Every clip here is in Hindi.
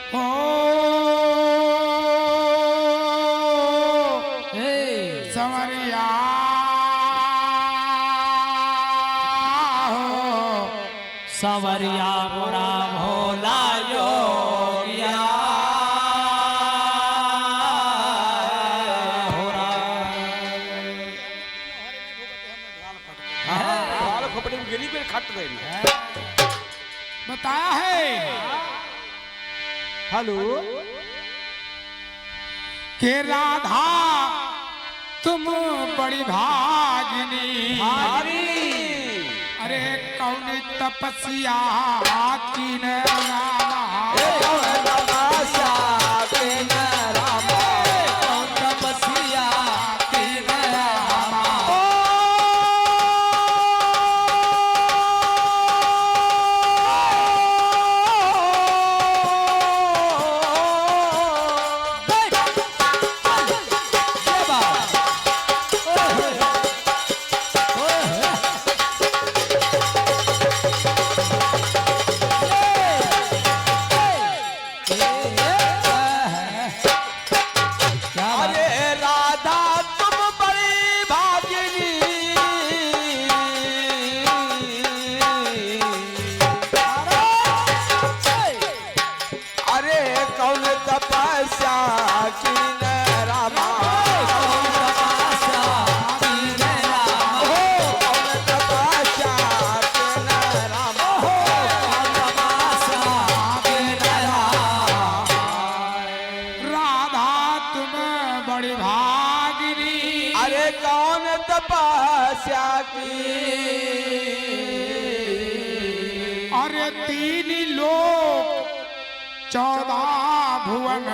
ओ संवरिया संवरिया मोरा भोला योगिया गेली पे खट रही बताया है। हेलो के राधा तुम बड़ी भागिनी अरे कौन तपस्या की न तपस्या की अरे 3 लोक 14 भुवन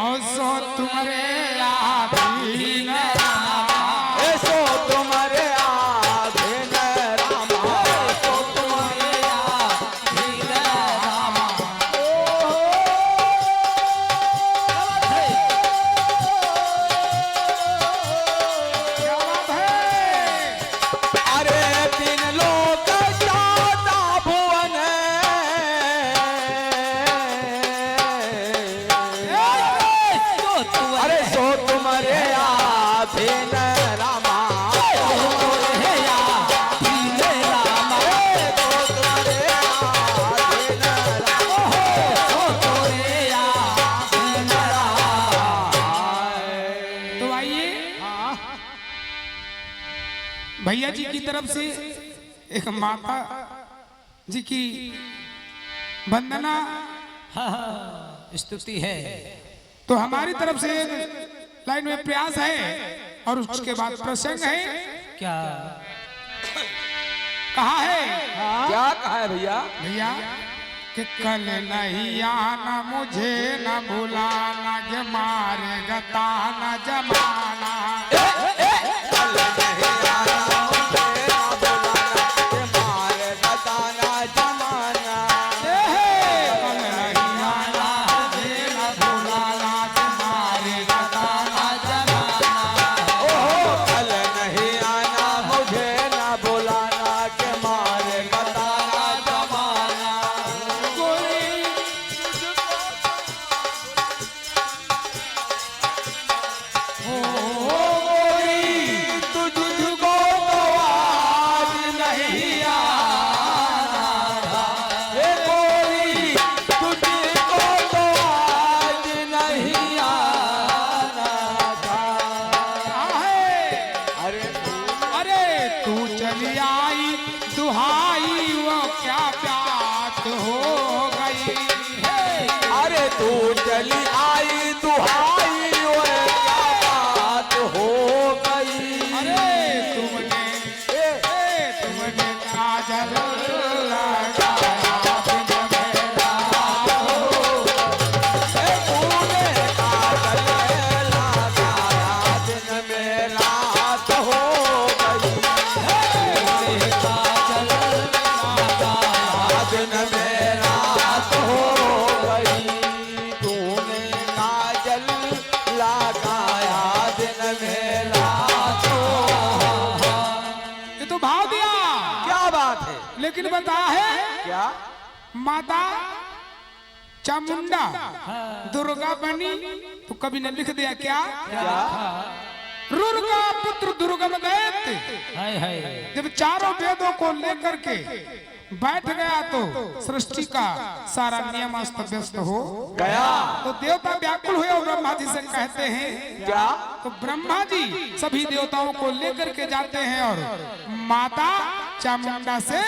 और सो तुम्हारे आधीन सो तुम्हारे आधीन रामा सो तुम्हारे आधीन रामा अरे 3 लोक 14 भुवन अरे सो तुम्हारे आधीन रामा तो आइए भैया जी की तरफ से एक माता जी की वंदना स्तुति है। तो हमारी तरफ से लाइन में प्रयास है और उसके बाद प्रसंग है। क्या कहा है क्या कहा है भैया भैया कि कल नहीं आना मुझे न भुलाना के मारेगा ताना जमाना तू चली आई दुहाई क्या बात हो गई अरे तुमने काजल लेकिन बता है क्या माता चामुंडा दुर्गा बनी तो कवि ने लिख दिया क्या? रुर्गा पुत्र दुर्गम दैत्य। हाय हाय जब चारों वेदों को लेकर के बैठ गया तो सृष्टि का सारा नियम अस्त व्यस्त हो गया। तो देवता व्याकुल हुए और ब्रह्मा जी से कहते हैं क्या? तो ब्रह्मा जी सभी देवताओं को लेकर के जाते हैं और माता चामुंडा से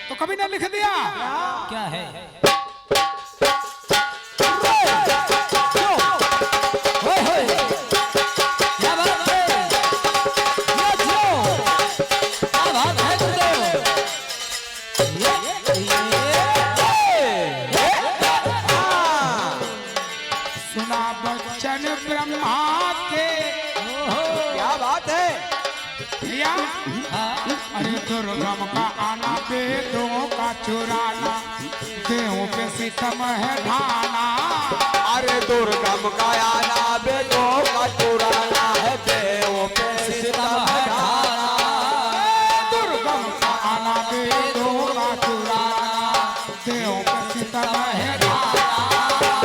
तो कवि ने लिख दिया क्या है? क्या बात है? क्या बात है गुरुदेव? सुना बच्चन ब्रह्मा के क्या बात है? भैया अरे दुर्गम का आना वेदों का चुराना देहों पे सितम है ढाना। अरे दुर्गम का आना वेदों का चुराना है देवों पे सितम ढाना। दुर्गम का आना वेदों का चुराना देहों पे सितम है ढाना।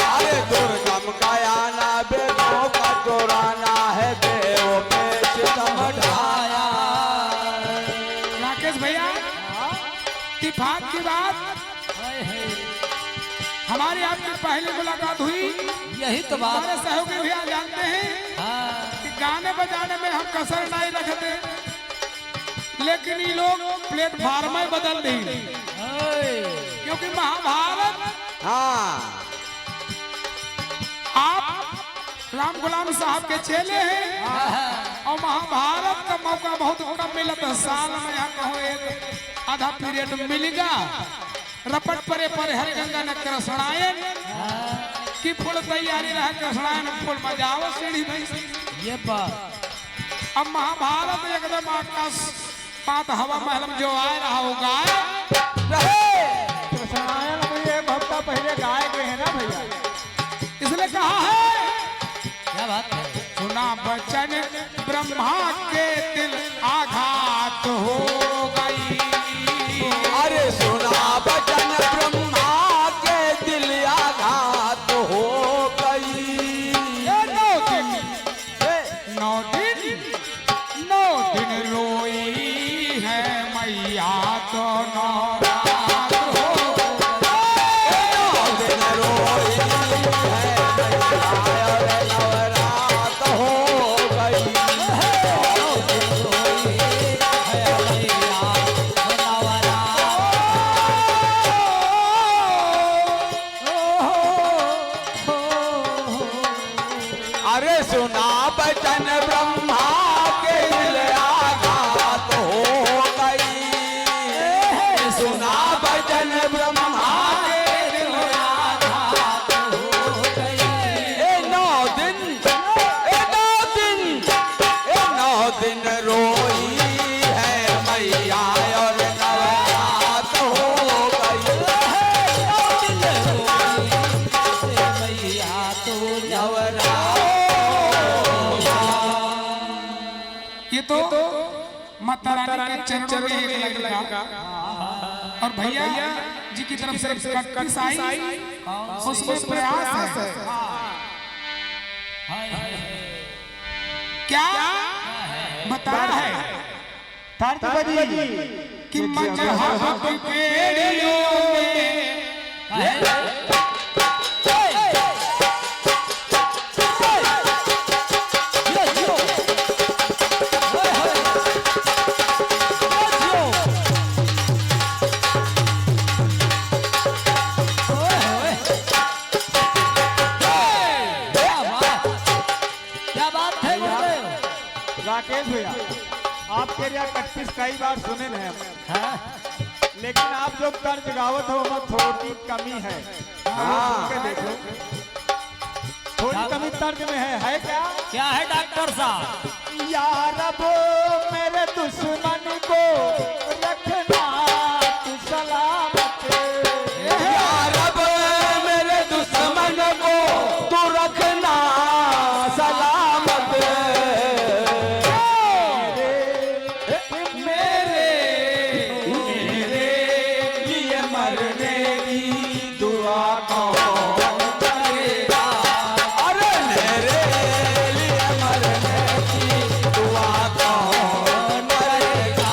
अरे दुर्गम का आना वेदों का चुराना है देवों पे सितम ढाया। राकेश भैया इत्तेफाक की बात हमारी आपकी पहली मुलाकात हुई। यही तो बात। हमारे सहयोगी भैया जानते हैं कि गाने बजाने में हम कसर नहीं रखते, लेकिन ये लोग प्लेटफार्म में बदल दी क्योंकि महाभारत हाँ आप राम गुलाम साहब के चेले हैं और महाभारत का मौका बहुत कम मिला था। साल में यहाँ कहो एक आधा पीरियड मिलेगा। रपट परे पर हरिगंगा ने कृष्णायन की फुल तैयारी रहा। कृष्णायन फुल मजाओ सीढ़ी भाई। ये बात अब महाभारत एकदम आकाश पात हवा महल में जो आए रहा होगा कृष्णायन भी एक हफ्ता पहले गाए गए हैं ना भैया। इसने कहा है क्या बात है? सुना बचन ब्रह्मा के दिल आघात हो गई। अरे सुना बचन ब्रह्मा के दिल आघात हो गई। नौ दिन रोई है मैया तो नौरात हो दिन रोई है नवरात हो गई। अरे सुना बचन ब्रह्मा के दिल आघात हो गई। सुना बचन ब्रह्मा के दिल आघात हो गई। ए नौ दिन रोई है मैया और नवरात हो गई। मैया तो नवरात ये तो माता रानी के चरणों में एक लगा और भैया जी की तरफ से कटिस आई उसमें प्रयास है। क्या बताया है कि मजहब की बेड़ियों में राकेश भैया आपके यहाँ कट्टिस कई बार सुने हैं हम, लेकिन आप जो तर्ज गावत हो वहाँ थोड़ी कमी है। सुन के देखो थोड़ी कमी तर्ज में है क्या? क्या है डॉक्टर साहब? यार वो मेरे दुश्मन को रखना तू सलामत। यार अब मेरे दुश्मन को तू रखना सलामत। मेरे लिए मरने की दुआ दुआ कौन करेगा? अरे मेरे लिए मरने की दुआ कौन करेगा?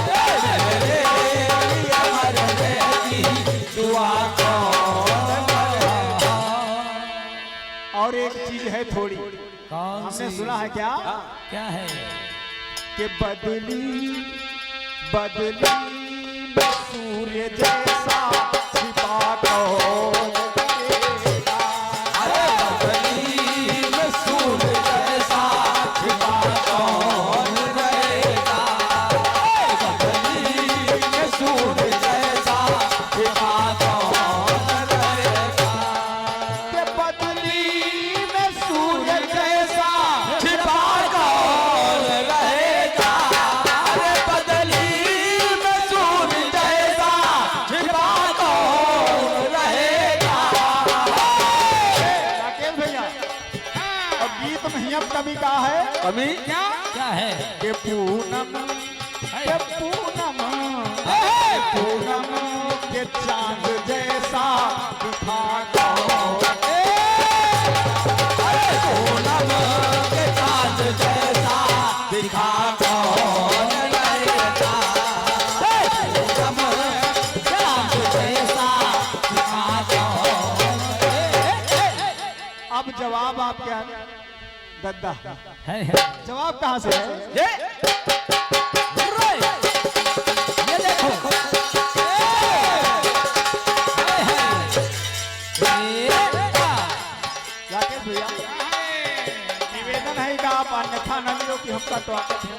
मेरे लिए मरने की दुआ कौन करेगा? और एक चीज है थोड़ी, कौन हमने सी? सुना है क्या क्या है? कि बदली बदली में सूर्य जैसा छिपा कौन करेगा? अरे बदली में सूर्य जैसा छिपा कौन रहेगा? बदली में सूर्य जैसा छिपा कौन रहेगा? कि बदली में सूर्य जैसा छिपा कौन रहेगा? अरे बदली में सूर्य जैसा छिपा कौन रहेगा? राकेश भैया, और गीत में अब कभी कहा है कमी क्या क्या है? कि पूनम के पूनम पूनम के चांद जैसा दिखा कौन पूनम के चाँद जैसा दिखा कौन रहेगा? पूनम चाँद जैसा दिखा कौन? अब जवाब आप क्या गद्दा है जवाब कहाँ से है? ये ये देखो। राकेश भैया, निवेदन है कि आप अन्यथा न लियो कि हमका स्वागत है।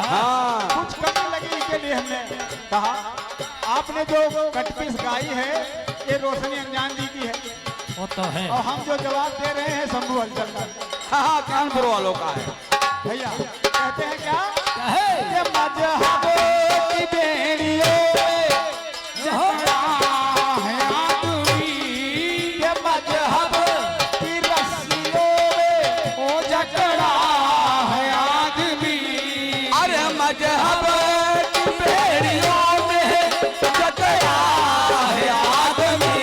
हाँ कुछ कमी लगी के लिए हमने कहा। आपने जो कटपीस गाई है ये रोशनी अनजान जी की है, वो तो है। और हम जो जवाब दे रहे हैं शंभू हलचल का। हाँ कानपुर वालों का है। भैया कहते हैं क्या क्या है? कि मजहबों की बेड़ियों में जकड़ा है आदमी, के मजहब की रस्सियों में ओ जकड़ा है आदमी। अरे मजहब की बेड़ियों में जकड़ा है आदमी।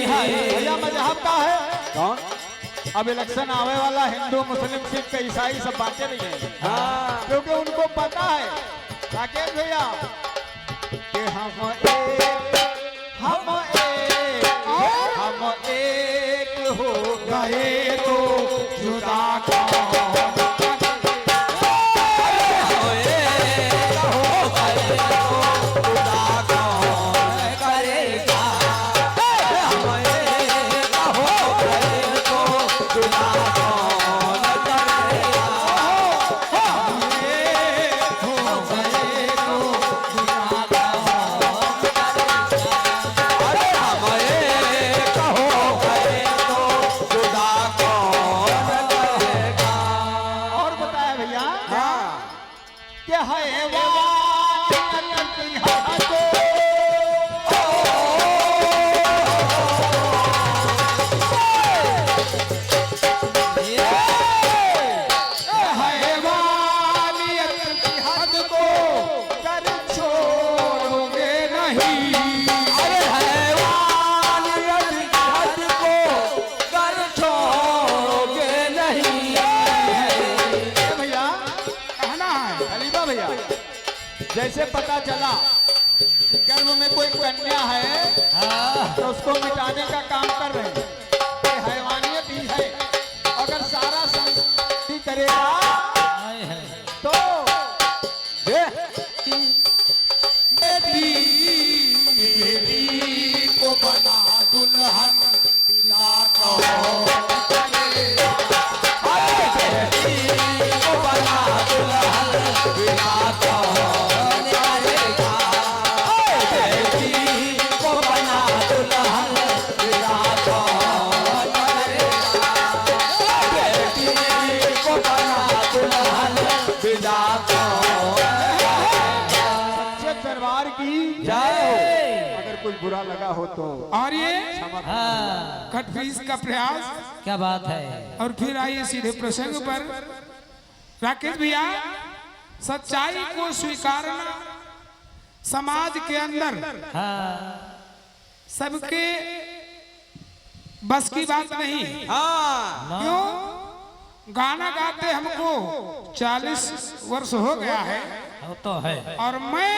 भैया मजहब का है। कौन? अब इलेक्शन आवे वाला, हिंदू मुस्लिम सिख ईसाई सब बांटे नहीं है, हाँ क्योंकि उनको पता है राकेश भैया कि हम एक हो गए तो जुदा कौन करेगा? हम एक हो गए तो जुदा कौन करेगा? हम एक हो गए तो जुदा कौन करेगा? अरे हम एक हो गए तो जुदा कौन करेगा? और बताया भैया हाँ कि हैवानियत की हद को कर छोड़ोगे नहीं। अरे हैवानियत की हद को कर छोड़ोगे नहीं। भैया कहना है खलीफा भैया, जैसे पता चला कि गर्भ में कोई कन्या है तो उसको मिटाने का काम कर रहे हैं। ये हैवानियत ही है। अगर सारा संस्कृति करेगा तो बेटी को बना दुल्हन बिना कौन करेगा? अरे बेटी को बना दुल्हन बिना कौन करेगा? बेटी को बना दुल्हन बिना कौन करेगा? बेटी को बना दुल्हन बिना कौन? सच्चे दरबार की जय हो। अगर कुछ बुरा लगा हो तो और ये हाँ, कटफीस का प्रयास। क्या बात है? और फिर आइए सीधे प्रसंग पर। राकेश भैया, सच्चाई को स्वीकारना समाज के अंदर हाँ, सबके बस की बात नहीं। हाँ क्यों? गाना गाते हमको 40 वर्ष हो गया है वो तो है। और मैं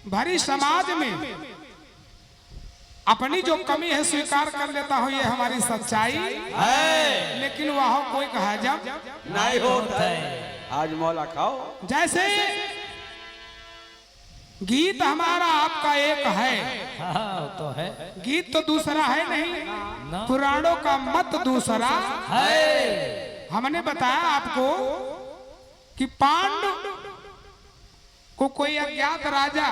भरी समाज में अपनी जो कमी है स्वीकार कर लेता हूँ, ये हमारी सच्चाई है, लेकिन वह कोई हजम नहीं होता है। आज मौला खाओ। जैसे गीत हमारा आपका एक है, हाँ वो तो है। गीत तो दूसरा है नहीं, ना। पुराणों का मत दूसरा है। हमने बताया आपको कि पांडु को कोई अज्ञात राजा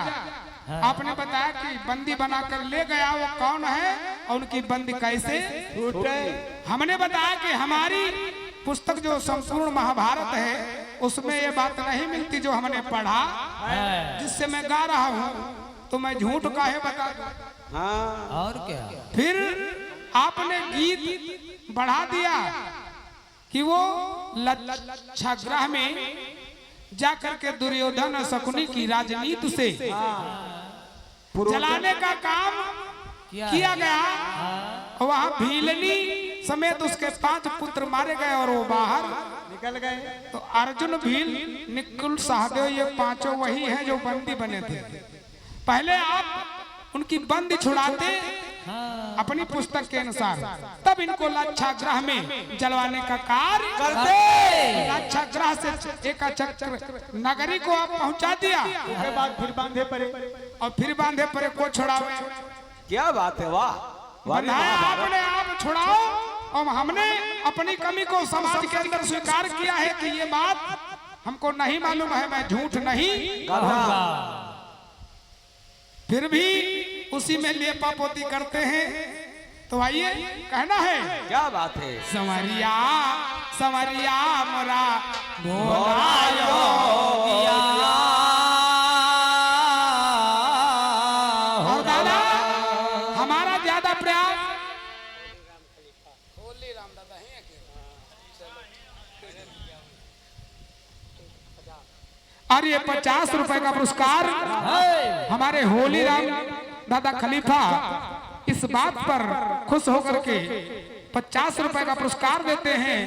आपने बताया कि बंदी बनाकर ले गया, वो कौन है और उनकी बंदी कैसे छूटे। हमने बताया कि हमारी पुस्तक जो संपूर्ण महाभारत है उसमें ये बात नहीं मिलती जो हमने पढ़ा, है। जिससे मैं गा रहा हूँ, तो मैं झूठ काहे बता दूं? हाँ और क्या? फिर आपने गीत बढ़ा दिया कि वो लक्षाग्रह में जाकर के दुर्योधन और शकुनी की राजनीति से जलाने का काम किया गया। वहां भीलनी समेत उसके 5 पुत्र मारे गए और वो बाहर निकल गए। तो अर्जुन भील निकुल सहदेव ये 5 वही हैं जो बंदी बने थे। पहले आप उनकी बंदी छुड़ाते अपनी पुस्तक के अनुसार, तब इनको लक्षाग्रह में जलवाने का कार्य करते। लक्षाग्रह से एक चक्र नगरी को आप पहुंचा दिया उसके बाद फिर बांधे पड़े। और फिर बांधे परे को छुड़ावे। क्या बात है, वाह वाह। बंधाया आपने आप छुड़ाओ, और हमने अपनी कमी को समाज के अंदर स्वीकार किया है कि ये बात हमको नहीं मालूम है, मैं झूठ नहीं। फिर भी उसी में लेपा पोती करते हैं। तो आइए कहना है, क्या बात है। संवरिया संवरिया मोरा भोलायो और दादा हमारा ज्यादा प्रयास और ये 50 रुपए का पुरस्कार हमारे होली राम दादा खलीफा इस बात पर खुश होकर के 50 रुपए का पुरस्कार देते हैं।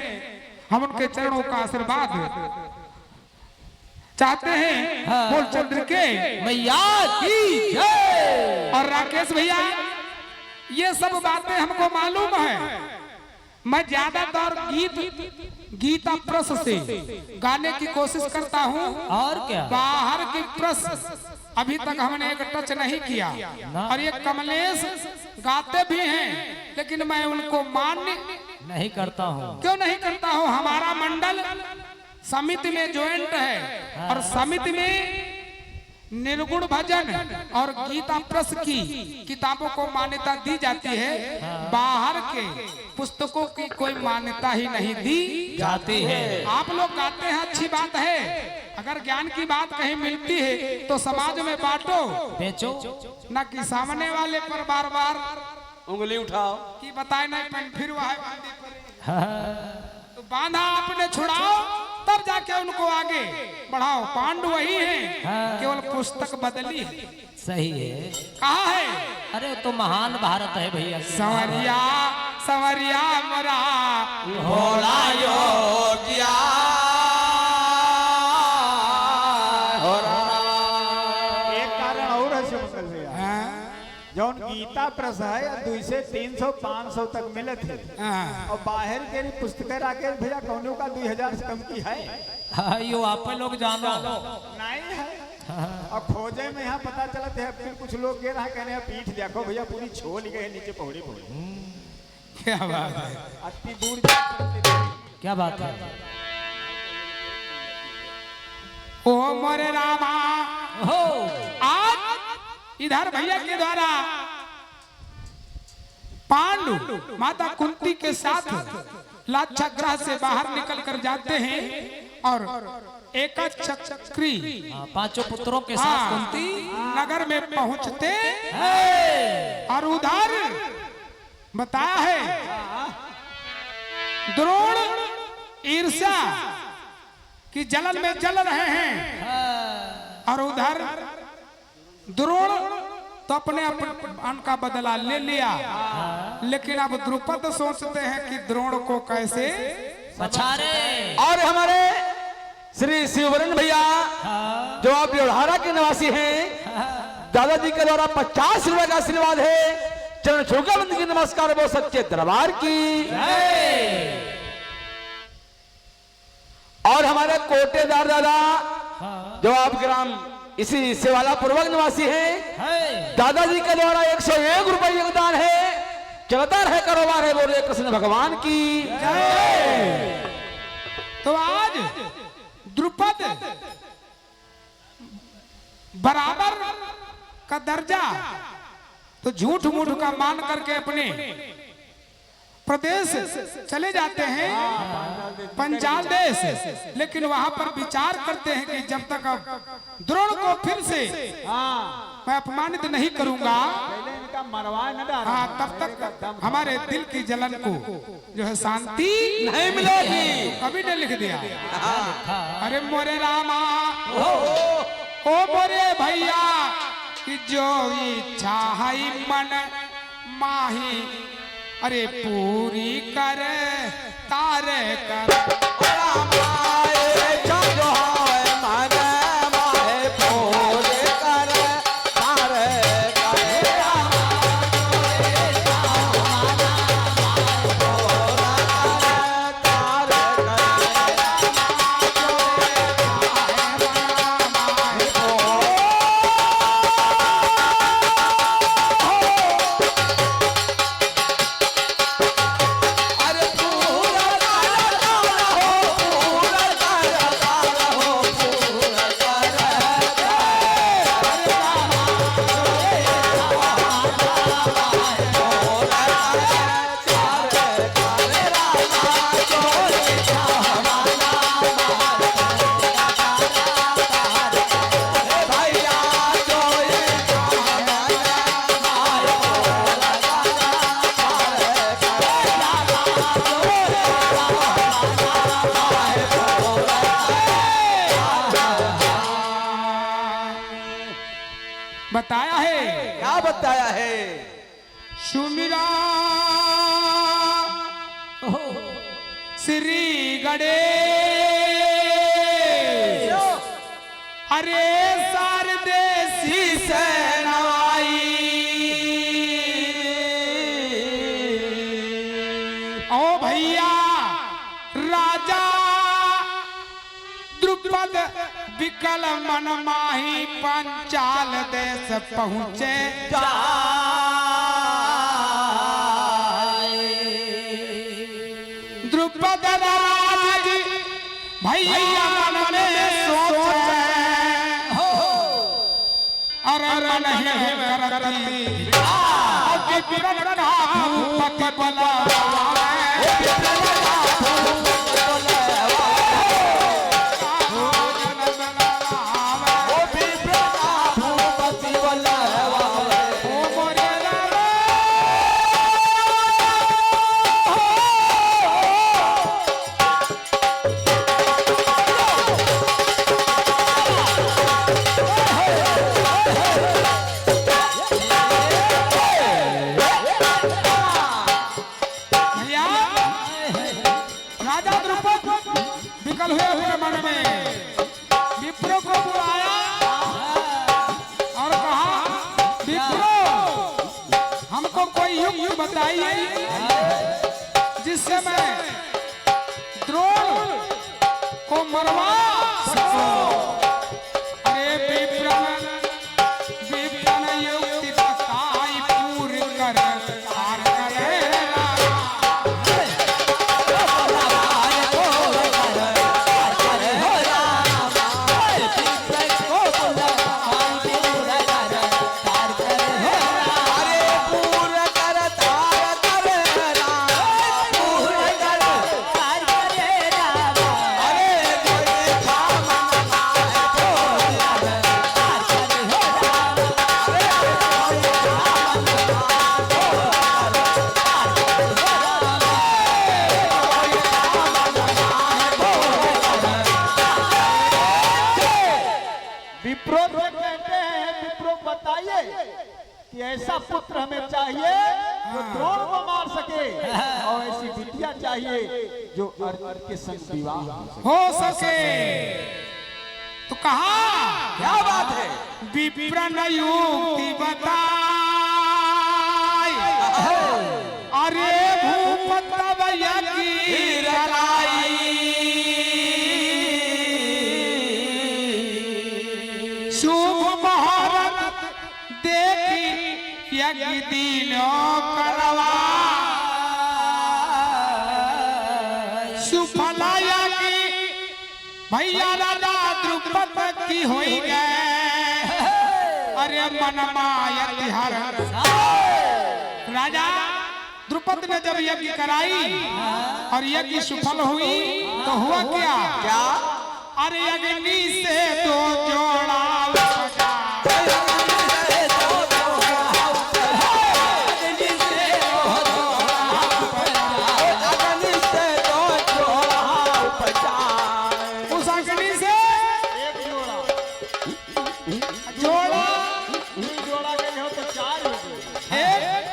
हम उनके चरणों का आशीर्वाद चाहते हैं। बोलचंद्र के मैया की जय। और राकेश भैया, ये सब बातें हमको मालूम है। मैं ज्यादातर गीता प्रस से गाने की कोशिश करता हूँ, और क्या? बाहर की प्रस अभी तक हमने एक टच नहीं किया। और ये कमलेश गाते भी हैं, लेकिन मैं उनको मान्य नहीं करता हूँ। क्यों नहीं करता हूँ? हमारा मंडल समिति में ज्वाइंट है और समिति में निर्गुण भजन और गीता प्रस की किताबों को मान्यता दी जाती है। बाहर के पुस्तकों की कोई मान्यता ही नहीं दी जाती है। आप लोग गाते हैं, अच्छी बात है। अगर ज्ञान की बात कहीं मिलती है तो समाज में बांटो, बेचो। न कि सामने वाले पर बार बार उंगली उठाओ। कि बताए नहीं पन फिर वह बांधी पड़े। तो बांधा आपने छुड़ाओ, तब जाके उनको आगे बढ़ाओ। पांडु वही हैं, केवल पुस्तक बदली है। सही है। कहा है? अरे तो महान भारत है भैया। संवरिया संवरिया मरा भोला योगिया एक कारण और है सुमंगल भैया, जौन गीता प्रस है 200 से 300 500 तक मिले थे, और बाहर के पुस्तकें राकेश भैया कौनों का 2000 से कम की है। हाँ, यो आप लोग जानो। नहीं है। और खोजे में यहाँ पता चला थे, फिर कुछ लोग गए रहा कहने पीठ देखो भैया पूरी छोल गए नीचे पौड़ी पौड़ी। क्या बात है? अति दूर जाते क्या बात है? ओ मोरे रामा हो आज इधर भैया के द्वारा पांडु माता कुंती के साथ लाक्षागृह से बाहर निकल कर जाते हैं और एक चक्री 5 पुत्रों के साथ कुंती नगर में पहुंचते और उधर बताया है द्रोण ईर्ष्या की जलन में जल रहे हैं और उधर द्रोण तो अपने अन्न का बदला ले लिया, लेकिन अब द्रुपद सोचते हैं कि द्रोण को कैसे पछारे। और हमारे श्री शिववरण भैया जो आप लोहारा के निवासी हैं, दादाजी के द्वारा 50 रुपए का आशीर्वाद है। चरण छूकर बंद की नमस्कार वो सच्चे दरबार की। और हमारे कोटेदार दादा जो आप ग्राम इसी सेवाला पूर्वक निवासी हैं, दादाजी के द्वारा 101 रुपए योगदान है। चलता रहे कारोबार है बोले कृष्ण भगवान की। तो आज द्रुपद बराबर का दर्जा तो झूठ मूठ का मान करके अपने प्रदेश चले जाते हैं, पंचाल देश, लेकिन वहां पर विचार करते हैं कि जब तक अब द्रोण को फिर से मैं अपमानित नहीं करूंगा, इनका मरवा न डाल। हाँ, तब तक हमारे दिल की जलन को जो है शांति नहीं मिलेगी। कभी ने लिख दिया। अरे मोरे रामा ओ मोरे भैया कि जो इच्छा है मन माही, अरे पूरी कर तारे कर। बताया है, क्या बताया है? सुमिरा श्री गणेश, अरे सारदेसी से नवाई। ओ भैया राजा द्रुपद विकल मन माही पंचाल देश पहुँचे। द्रुपद राज भैया मन में सोचे, अरे नहीं करती पति बोला बताइए जिससे मैं द्रोण को मरवा सकूं। अरे विप्रन युक्ति बताई पूरी कर तार करेगा। अरे सके और ऐसी बिटिया चाहिए जो अर्जुन के संग विवाह हो सके। तो कहा क्या बात है? विप्रन युक्ति बताई, अरे भूपत यज्ञ कराई, शुभ मुहूर्त देखी यज्ञ दिनो करवा, सुफला यज्ञ भैया राजा द्रुपद की होई गए, अरे मन मायत हर। राजा द्रुपद ने जब यज्ञ कराई और यज्ञ सफल हुई तो हुआ क्या? क्या? अरे अग्नि से दो जोड़ा उपजा, उस अग्नि से एक जोड़ा जोड़ा जोड़ा गए हो तो 4 हो गए। एक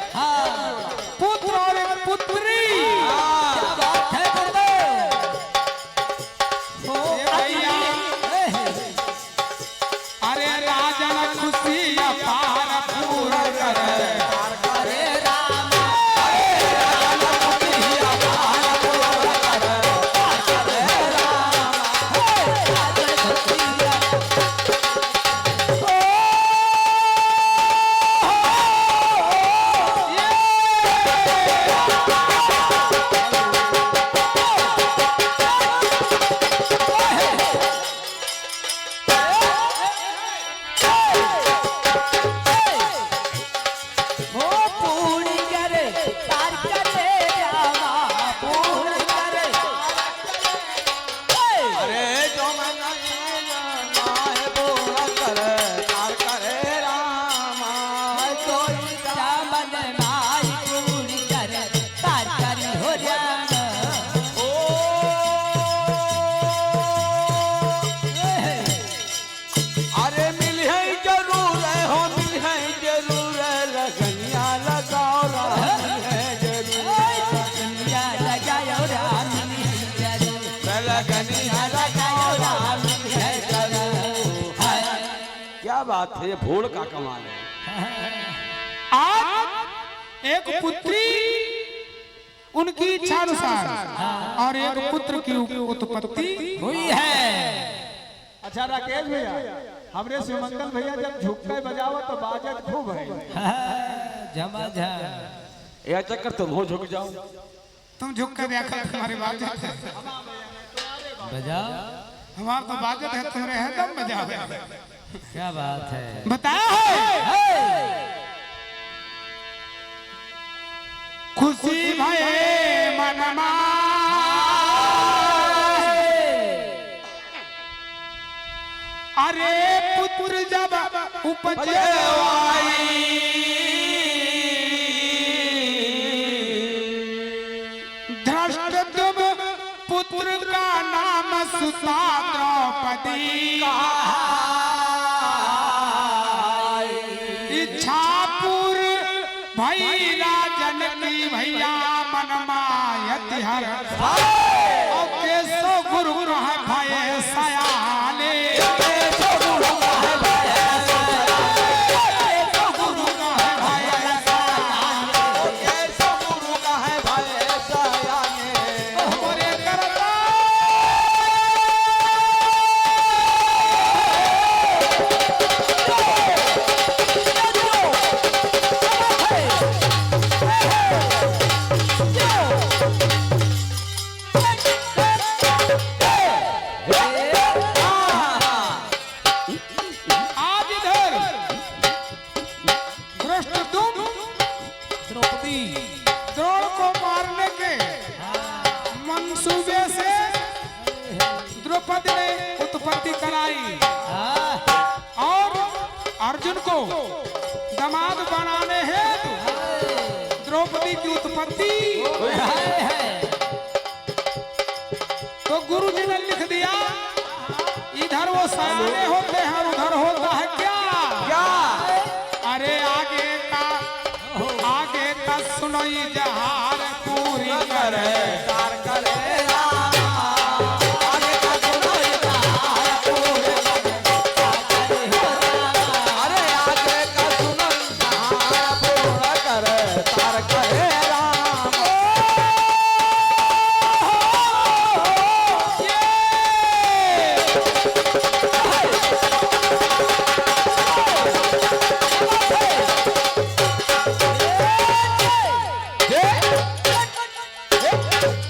पुत्र और एक पुत्री। भैया अरे राजन खुशी अपार पूर्ण करे, क्या बात है? ये भोल का कमाल है। आज एक पुत्री उनकी इच्छा अनुसार और एक पुत्र की उत्पत्ति हुई है। अच्छा राकेश भैया, हमरे शिवमंगल भैया जब झुक के बजावा तो बाजत खूब है। जमा जा यह चक्कर तुम हो झुक जाओ। तुम झुक कर देखो, तुम्हारी बात है बजाओ। हमारा तो बाजत है, तुम्हारे है दम बजाओ। क्या बात है? बताया है खुशी भये मनमा, अरे पुत्र जब उपजे धृष्टद्युम्न पुत्र का नाम सुता द्रौपदी, इच्छा पूर्ण भई राजन की भैया मन मायत हर, और केसो गुरु ग्रह भय सयाने, द्रोण को मारने के मंसूबे से द्रौपदी ने उत्पत्ति कराई और अर्जुन को दामाद बनाने हेतु द्रौपदी की उत्पत्ति तो गुरुजी ने लिख दिया, इधर वो सयाने होते हैं और उधर होता है क्या? अरे आगे का सुनो जहार करे तार करे रामा आगे का सुनो तार पूरे अरे आगे का सुनो तार पूरा करे तार करे रामा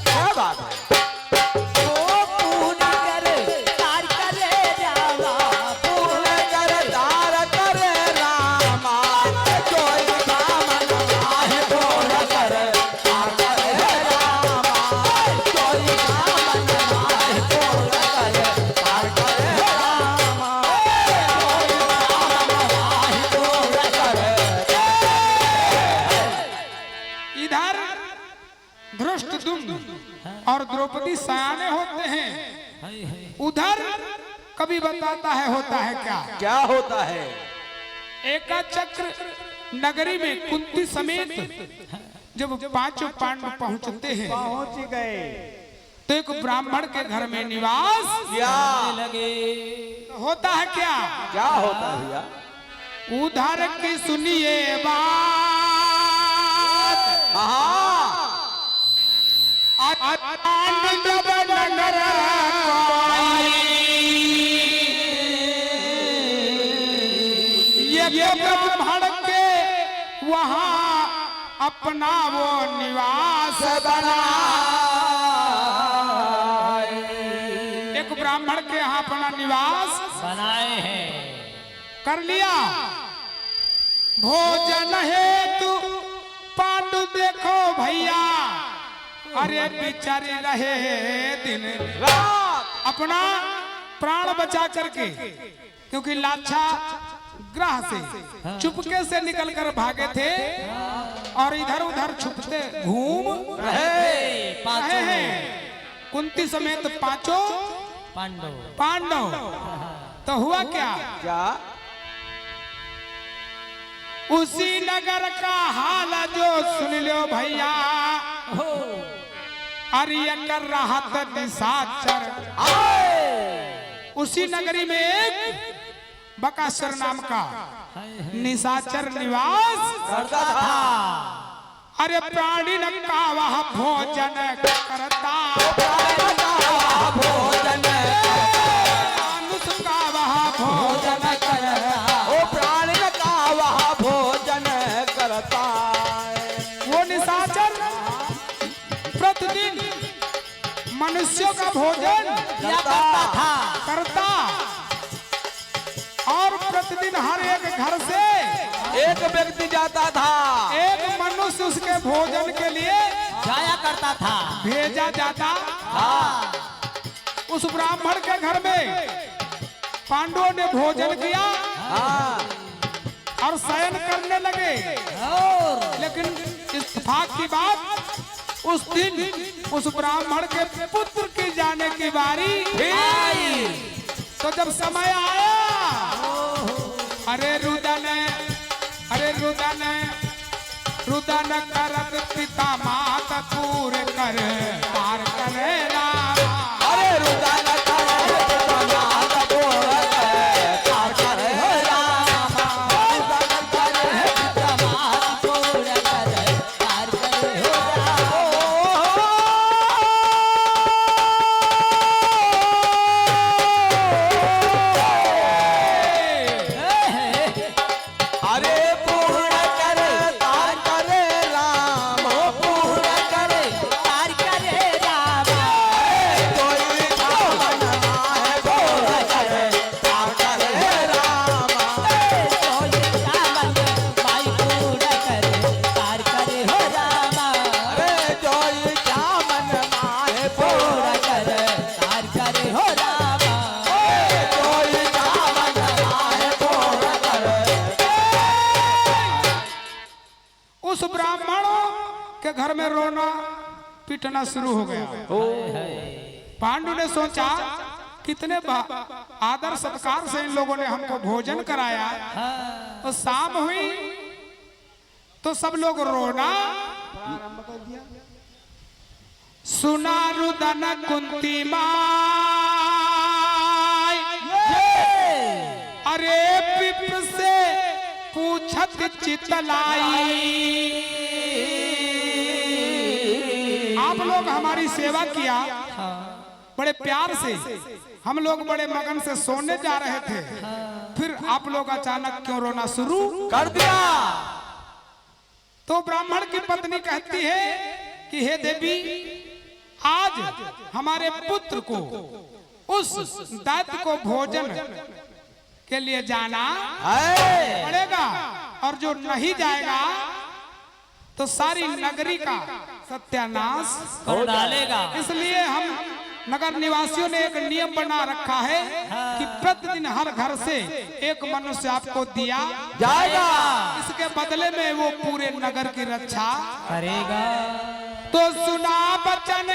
क्या बात है पूर्ण करे तार करे रामा जोई कामन आहे पूर्ण करे तार करे रामा जोई कामन आहे पूर्ण करे तार करे रामा जोई कामन आहे पूर्ण करे इधर धृष्टद्युम्न और द्रौपदी सयाने होते हैं, उधर कभी बताता है होता है क्या। क्या होता है एका चक्र नगरी में कुंती समेत जब पांचों पांडव पहुंचते हैं पहुंच गए। तो एक ब्राह्मण के घर में निवास क्या होता है क्या। क्या होता है भैया उधर की सुनिए बात हाँ आनंद नगर ये ब्राह्मण के वहाँ अपना वो निवास बना एक ब्राह्मण के यहाँ अपना निवास बनाए हैं। कर लिया। भोजन हेतु पांडु देखो भैया अरे बिचारे रहे दिन रात अपना प्राण बचा करके, क्योंकि लाछा ग्रह से चुपके से निकलकर भागे थे और इधर उधर छुपते घूम रहे हैं। कुंती समेत पांचों पांडव तो हुआ क्या। क्या उसी नगर का हाल जो सुन लो भैया अरे ये कर रहा था निशाचर। उसी नगरी में एक बकासुर नाम का निशाचर निवास करता था अरे प्राणी न का वह भोजन करता भोजन मानुष का वह भोजन करता ओ प्राणी का वह भोजन करता वो निशाचर प्रतिदिन मनुष्यों का भोजन करता और प्रतिदिन हर एक घर से एक व्यक्ति जाता था एक मनुष्य उसके भोजन के लिए जाया करता था। भेजा जाता। उस ब्राह्मण के घर में पांडवों ने भोजन किया और शयन करने लगे। लेकिन इत्तेफाक की बात उस दिन उस ब्राह्मण के पुत्र की जाने की बारी आई। तो जब समय आया अरे रुदन करत पिता माता पूरे कर पार करे राम। अरे रुदन के घर में रोना पीटना शुरू हो गया। पांडु ने सोचा कितने आदर सत्कार से इन लोगों ने हमको भोजन कराया, तो शाम हुई तो सब लोग रोना सुना रुदन कुंती माई अरे पिप से पूछत चितलाई आप लोग हमारी सेवा किया बड़े प्यार से, हम लोग बड़े मगन से सोने जा रहे थे, फिर आप लोग अचानक क्यों रोना शुरू कर दिया। तो ब्राह्मण की पत्नी कहती है कि हे देवी, आज हमारे पुत्र को उस दैत्य को भोजन के लिए जाना पड़ेगा, और जो नहीं जाएगा तो सारी नगरी का सत्यानाश कर डालेगा। इसलिए हम नगर निवासियों ने एक नियम बना रखा है कि प्रतिदिन हर घर से एक मनुष्य आपको दिया जाएगा, इसके बदले में वो पूरे नगर की रक्षा करेगा। तो सुना बचन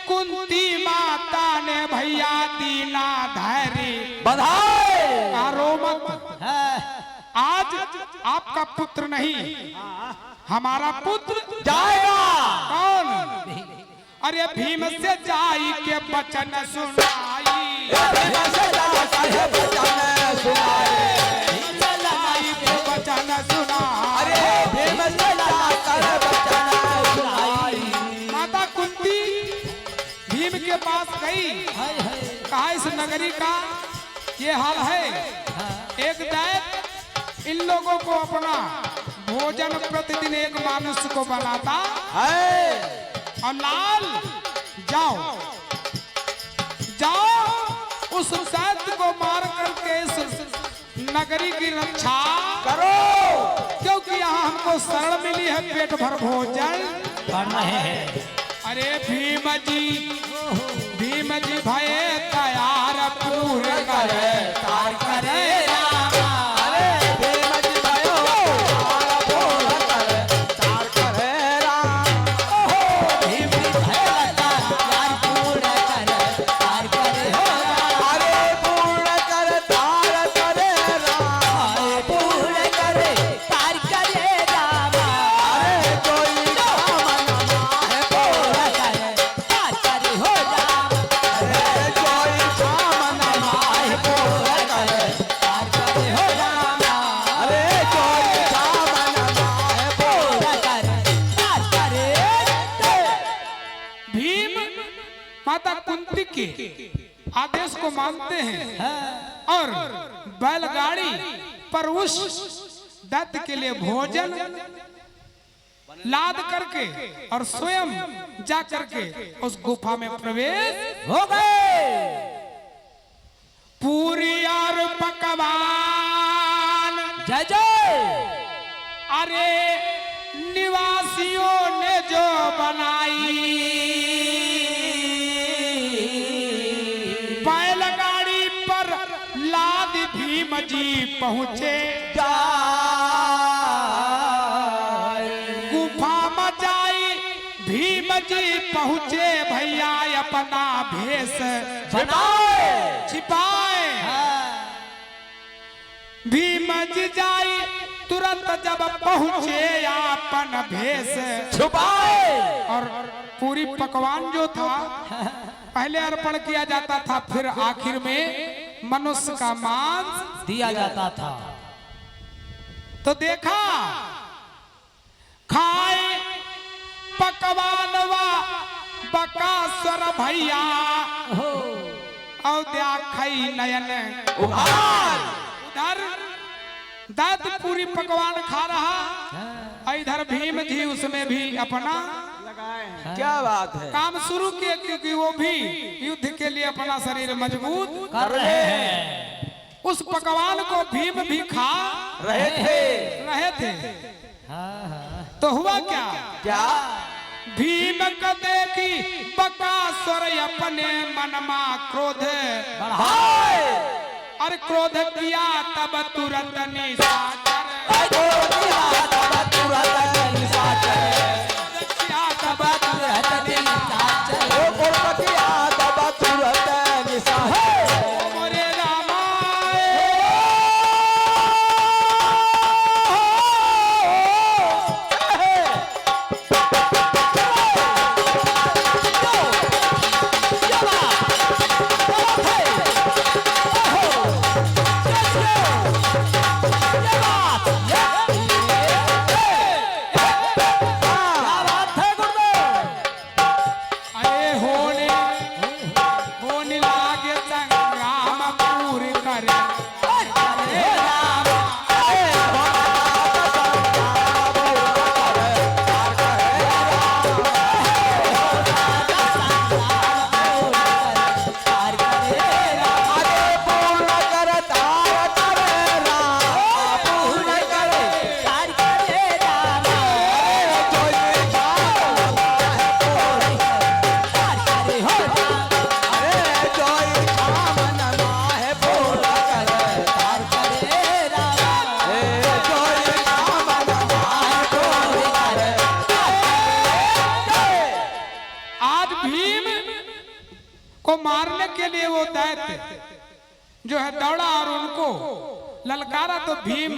कुंती माता ने भैया दीना धैर्य बधाई। रो मत, आज आपका पुत्र नहीं हमारा पुत्र जाएगा। कौन? अरे भीम से जाई के बचन सुनाई, भीम से जाई के बचन सुनाई। अरे भीम से माता कुंती भीम के पास गई, कहा इस नगरी का ये हाल है, एक दैत्य इन लोगों को अपना भोजन प्रतिदिन एक मनुष्य को बनाता है। और लाल जाओ जाओ उस दैत्य को मार करके इस नगरी की रक्षा करो, क्योंकि यहाँ हमको शरण मिली है पेट भर भोजन कर रहे हैं। अरे भीम जी भये तैयार पूरे करे तार करे अरे भीम जी भयो पूरा करे तार करे राम। भीम जी भयता यार पूरा कर तार करे हो राम। अरे पूर्ण कर तार करे राम। पूरा करे तार करे राम। अरे कोई काम न है पूरा करे तार करे हो राम। अरे कोई काम न है पूरा करे तार करे हो राम। अरे कोई काम न है पूरा करे तार करे। भीम माता कुंती के आदेश को मानते हैं और बैलगाड़ी पर उस दैत्य के लिए भोजन लाद करके और स्वयं जा करके उस गुफा में प्रवेश हो गए। पूरी और पकवान जय जय। अरे निवासियों ने जो बनाई, बैलगाड़ी पर लाद भीम जी पहुंचे, गुफा में जाई भीम जी पहुंचे, भैया अपना भेष छिपाए। भीम जी जाई तुरंत जब पहुंचे अपन भेष छुपाए। और पूरी पकवान जो था पहले अर्पण किया जाता था, फिर आखिर में मनुष्य का मांस दिया जाता था। तो देखा खाए पकवानवा बकासुर भैया और देखई नयन उभार। उधर दैत्य पूरी पकवान खा रहा, इधर भीम जी उसमें भी अपना क्या बात है। काम शुरू किए, क्योंकि वो भी युद्ध के लिए अपना शरीर मजबूत कर रहे हैं। उस पकवान को भीम भी खा रहे थे। तो हुआ क्या? क्या? भीम को देखी बकासुर अपने मन में क्रोध बढ़ाए। अरे क्रोध किया तब तुरंत निशाचर, तुरंत निशाचर। किया तब तुरंत निशाचर। मोरे रामा को मारने के लिए वो दैत्य जो है दौड़ा और उनको ललकारा, तो भीम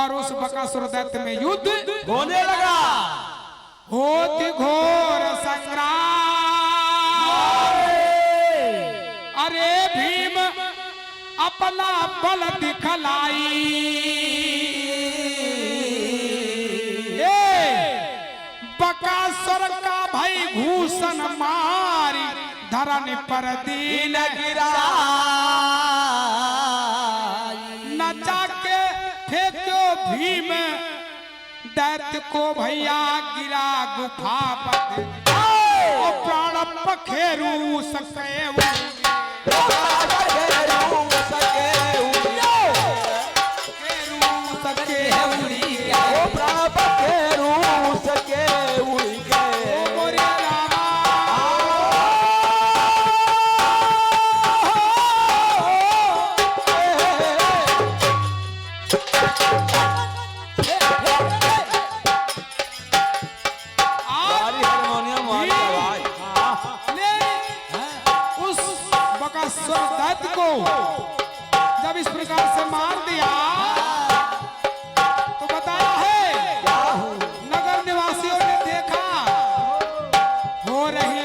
और उस बकासुर दैत्य में युद्ध होने लगा। होती घोर संग्राम। अरे भीम अपना बल दिखलाई, बकासुर का भाई भूषण मारी धरनी पर दीन गिरा। नचा के फेंक्यो भीम दैत्य को भैया गिरा गुफा पर, और प्राण पखेरु सके जब इस प्रकार से मार दिया तो बताया है नगर निवासियों ने देखा, हो रही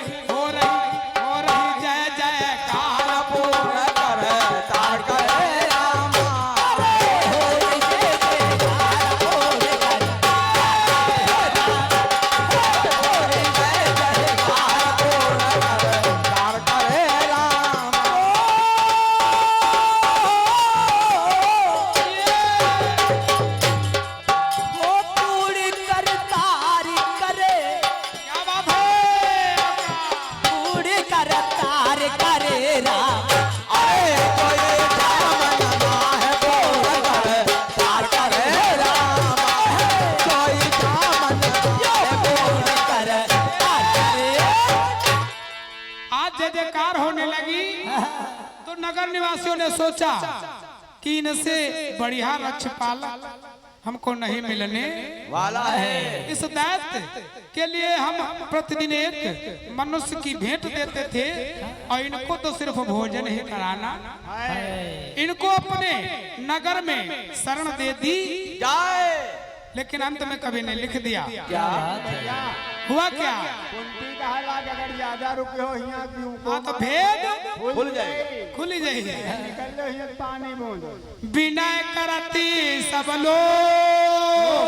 जय जयकार पूर्ण कर तार करे रामा। जयकार होने लगी तो नगर निवासियों ने सोचा कि इनसे बढ़िया रक्षपाल हमको नहीं मिलने वाला है। इस दैत्य के लिए हम प्रतिदिन एक मनुष्य की भेंट देते थे और इनको तो सिर्फ भोजन ही कराना, इनको अपने नगर में शरण दे दी जाए। लेकिन अंत में कभी ने लिख दिया क्या हुआ क्या, कुंती कहा लाग अगर ज्यादा रुपये हो यहाँ क्यों को तो भेद खुल जाएगा, खुल जाएगी। निकल लो यहाँ पानी बूंद विनय करती सब लोग,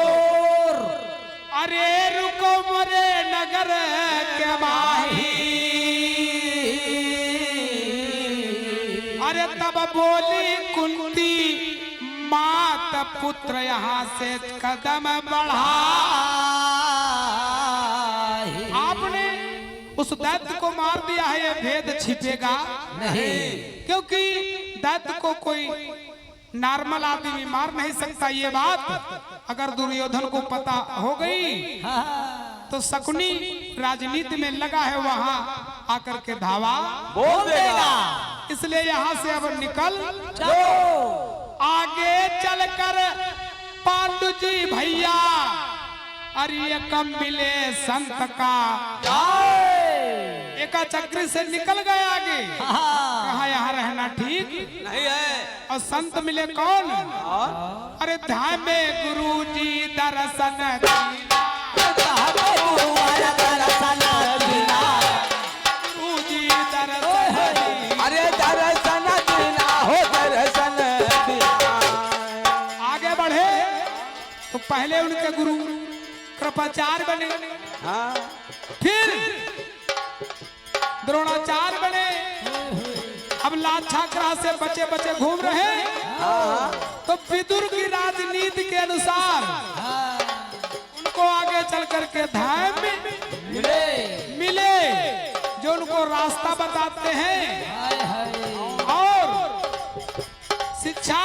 अरे रुको मोरे नगर के माही। अरे तब बोली कुंती मात पुत्र यहाँ से कदम बढ़ा। आपने उस दैत्य को मार दिया है, ये भेद छिपेगा नहीं, क्योंकि दैत्य को कोई नॉर्मल आदमी मार नहीं सकता। ये बात अगर दुर्योधन को पता हो गई तो शकुनी राजनीति में लगा है, वहां आकर के धावा बोल देगा। इसलिए यहाँ से अब निकल चलो, आगे चलकर पांडु जी भैया अरे कम मिले संत का एका चक्री से निकल गए आगे। कहा यहाँ रहना ठीक नहीं है। और संत मिले कौन, अरे ध्यान में गुरु जी दर्शन दीना, गुरु जी दर्शन, अरे दर्शन देना हो दर्शन देना। आगे बढ़े तो पहले उनके गुरु कृपाचार्य बने, फिर द्रोणाचार्य बने। अब लाक्षाग्रह से बचे बचे घूम रहे तो विदुर की राजनीति के अनुसार उनको आगे चल करके धाम मिले जो उनको रास्ता बताते हैं, और शिक्षा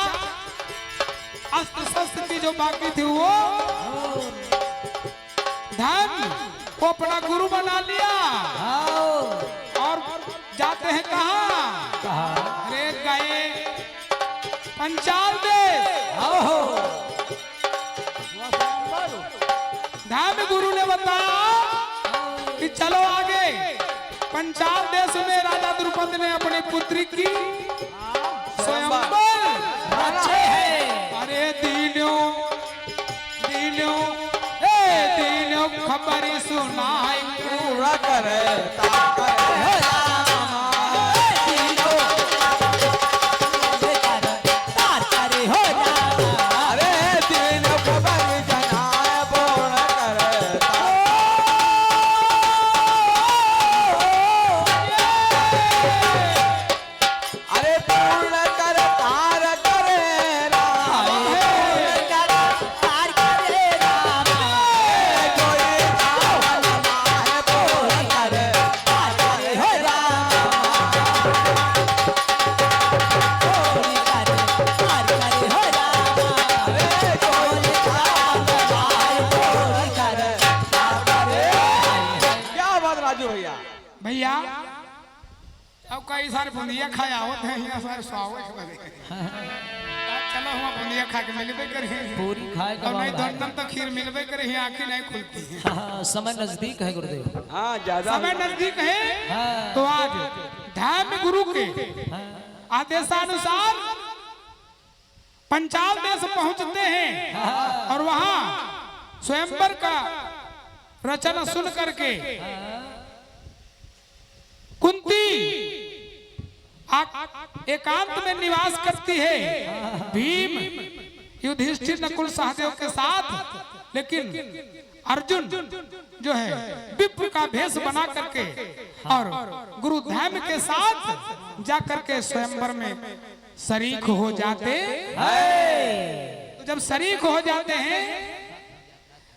अस्त्र शस्त्र की जो बाकी थी वो धन को अपना गुरु बना लिया। और जाते हैं कहाँ, अरे गए पंचाल देश। धाम गुरु ने बताया कि चलो आगे पंचाल देश में राजा द्रुपद ने अपनी पुत्री की स्वयंवर अच्छे है अरे दीनो दीनो दीनो खबर सुनाई पूरा करे भैया अब कई सारे बुंदिया खाया होते हैं यहाँ सारे स्वागत चलो हम बुंदिया खा के मिलबे करें पूरी खाए और नहीं दंडन तो खीर मिलबे करें आंखें नहीं खुलती हैं समय नजदीक है गुरुदेव हाँ ज्यादा समय नजदीक है तो आज धाम गुरु के आदेशानुसार पंचाल देश पहुंचते हैं और वहां स्वयंवर का रचना सुन करके कुंती एकांत में निवास करती है भीम युधिष्ठिर नकुल सहदेव के साथ लेकिन अर्जुन जो है विप्र का भेष बना करके और गुरु धैम के साथ जाकर के स्वयंवर में शरीक हो जाते तो जब शरीक हो जाते हैं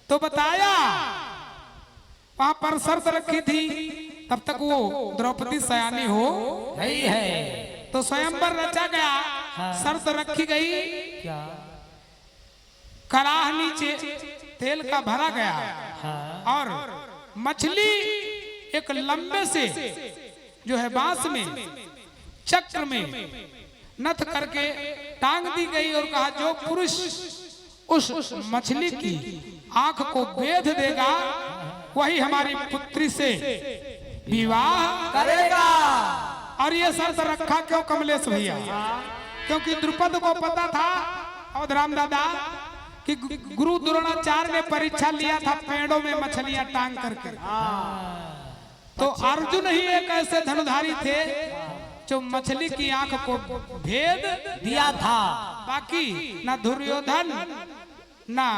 तो बताया वहां पर शर्त रखी थी तब तक वो द्रौपदी सयानी हो नहीं है तो स्वयंवर रचा गया शर्त रखी गई क्या कड़ाह नीचे तेल का भरा गया और मछली एक लंबे से जो है बांस में चक्र में नथ करके टांग दी गई और कहा जो पुरुष उस मछली की आंख को बेध देगा वही हमारी पुत्री से विवाह करेगा और ये शर्त रखा क्यों कमलेश भैया क्योंकि द्रुपद को पता था अवधराम दादा कि गुरु द्रोणाचार्य ने परीक्षा लिया था पेड़ों में मछलियां टांग करके तो अर्जुन ही एक ऐसे धनुधारी थे जो मछली की आंख को भेद दिया था बाकी ना दुर्योधन ना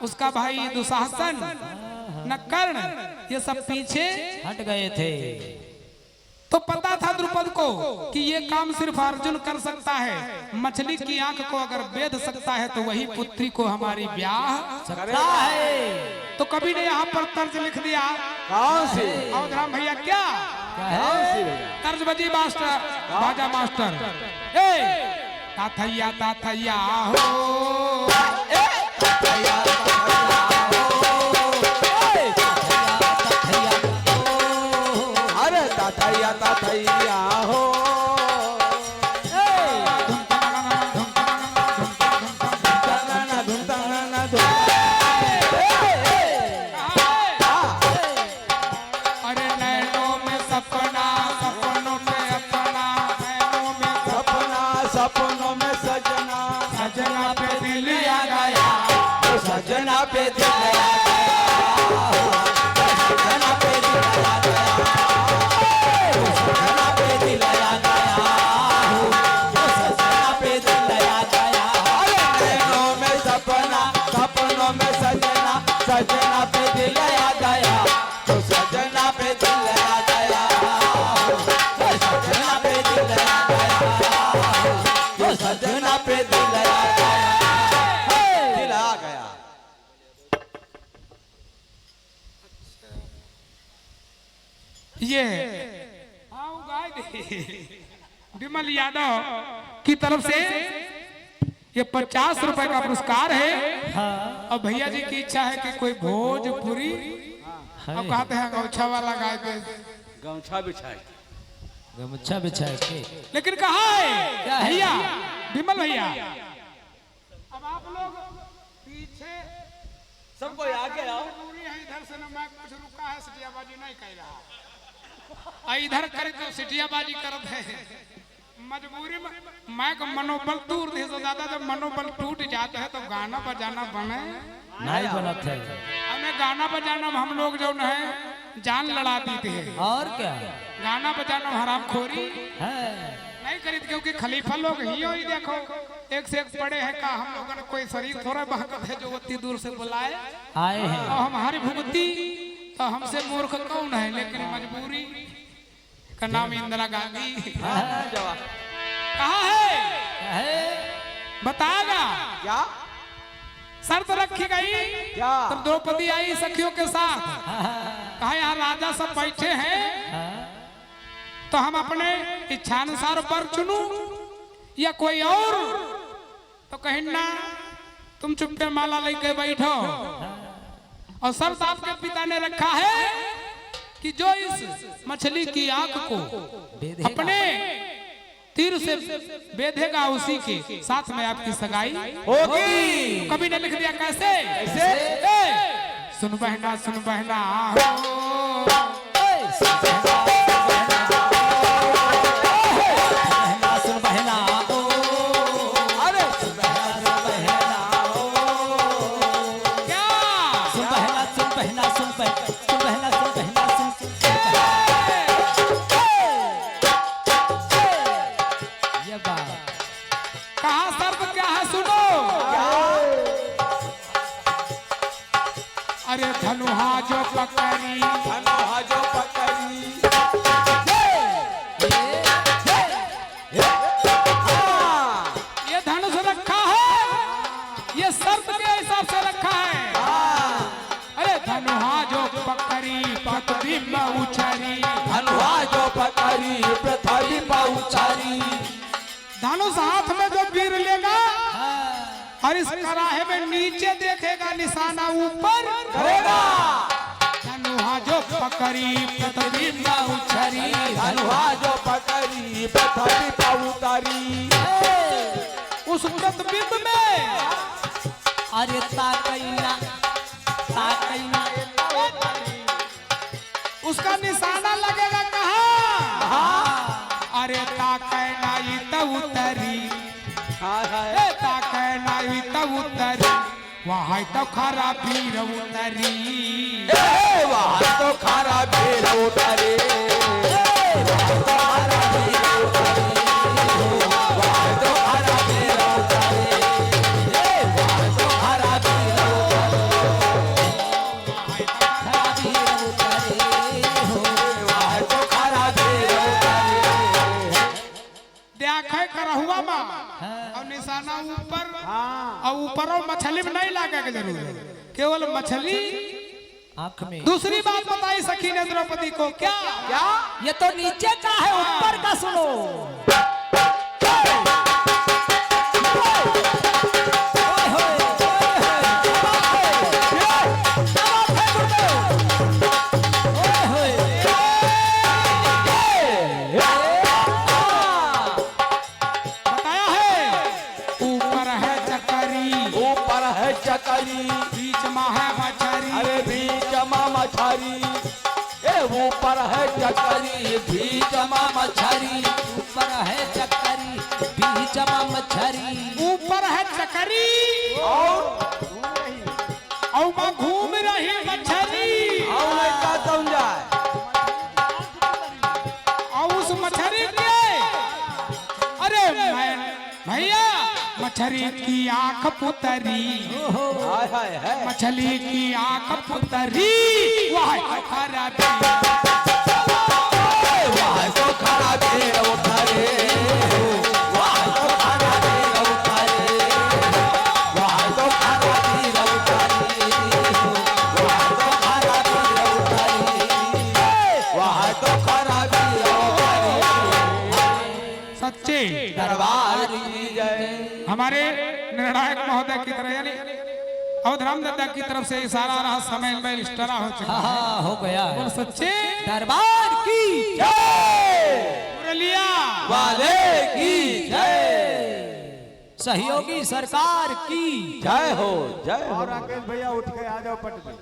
उसका भाई दुशासन न कर्ण ये सब पीछे हट गए थे तो पता था द्रुपद को कि ये काम सिर्फ अर्जुन कर सकता है मछली की आंख को अगर बेध सकता है तो वही पुत्री को हमारी ब्याह सकता है तो कभी ने यहाँ पर तर्ज लिख दिया कौन सी अवधराम भैया क्या कौन सी भैया तर्ज बजी मास्टर बाजा मास्टर ए ताथैया ताथैया हो अरे ताथैया ताथैया हो अरे नैनों में सपना सपनों में अपना नैनों में सपना सपनों में सजना सजना पे दिल आ गया तो सजना पे दिल सजना पे दिल आ गया सजना पे दिल आ गया सजना पे दिल आ गया अरे नैनों में सपना सपनों में सजना सजना पे दिल आ गया तो सजना पे दिल आ गया सजना पे दिल आ गया सजना पे दिल आ गया दिल आ गया ये विमल यादव की तरफ से ये 50 रुपए का पुरस्कार है और भैया जी की इच्छा है कि कोई भोजपुरी अब कहते हैं गौछा वाला गाय पे गमछा बिछाए गमछा बिछा के लेकिन कहा है क्या है? भैया विमल भैया अब आप लोग पीछे सबको आगे आओ दूरी है इधर से ना मैं कुछ रुका है सटियाबाजी नहीं कह रहा इधर करे तो सिटियाबाजी करत है मजबूरी में मैं का मनोबल टूट दे तो दादा जब मनोबल टूट जाता है तो गाना बजाना बने नहीं बनत है। हमें गाना बजाना में हम लोग जो है जान लड़ा देते हैं और क्या गाना बजाना हरामखोरी है। नहीं खरीद क्योंकि खलीफा लोग ही देखो एक से एक पड़े हैं का हम लोगों ने कोई शरीर थोड़ा बहकत है जो उतनी दूर से बुलाए आए हैं और हमारी भुगती तो हमसे मूर्ख कौन है लेकिन मजबूरी का नाम इंदिरा गांधी कहाँ है बताएगा क्या शर्त रखी गई क्या तब द्रौपदी आई सखियों के साथ कहा यहाँ राजा सब बैठे हैं तो हम अपने इच्छानुसार वर चुनू या कोई और तो कहीं ना तुम चुपके माला लेके बैठो और शर्त आपके पिता ने रखा है कि जो इस मछली की आंख को अपने तीर से बेधेगा उसी के साथ में आपकी सगाई होगी। कभी ने लिख दिया कैसे सुन बहना सुन बहना अरे धनुहा जो पकड़ी ये धनुष रखा है ये शर्त के हिसाब से रखा है अरे धनुहा जो पकड़ी प्रतिबिंब उछरी धनुष हाथ में जो वीर लेगा और इस कराहे में नीचे देखेगा निशाना ऊपर करेगा धनुहा जो पकड़ी प्रतिबिंब उछरी जो पकड़ी उतारी उस प्रतिबिंब में अरे ताकैना उसका निशाना लगेगा कहाँ अरे ताकैना तो उतरी ताकैना तो उतरी वहाँ तो खरा भीर उतरी वहाँ तो खरा भीर उतरी और निशाना ऊपर और ऊपर और मछली में नहीं लागे के जरूर है केवल मछली आंख में। दूसरी बात बताई सखी ने द्रौपदी को क्या ये तो नीचे का है ऊपर का सुनो बीच में है मछली अरे बीच में मछली ऊपर है चकरी बीच में मछली ऊपर है चकरी बीच में मछली ऊपर है चकरी और मैं घूम रही मछली और उस मछली के अरे भैया मछली की आंख पुतरी मछली की आंख पुतरी सच्चे दरबार हमारे निर्णायक महोदय की तरह यानी अवधराम दादा की तरफ से इशारा रहा समय में इस्टारा हो चुका है हो गया और सच्चे दरबार की मुरलिया वाले की जय सहयोगी सरकार की जय हो जय हो। और राकेश भैया उठ के आ जाओ पट में।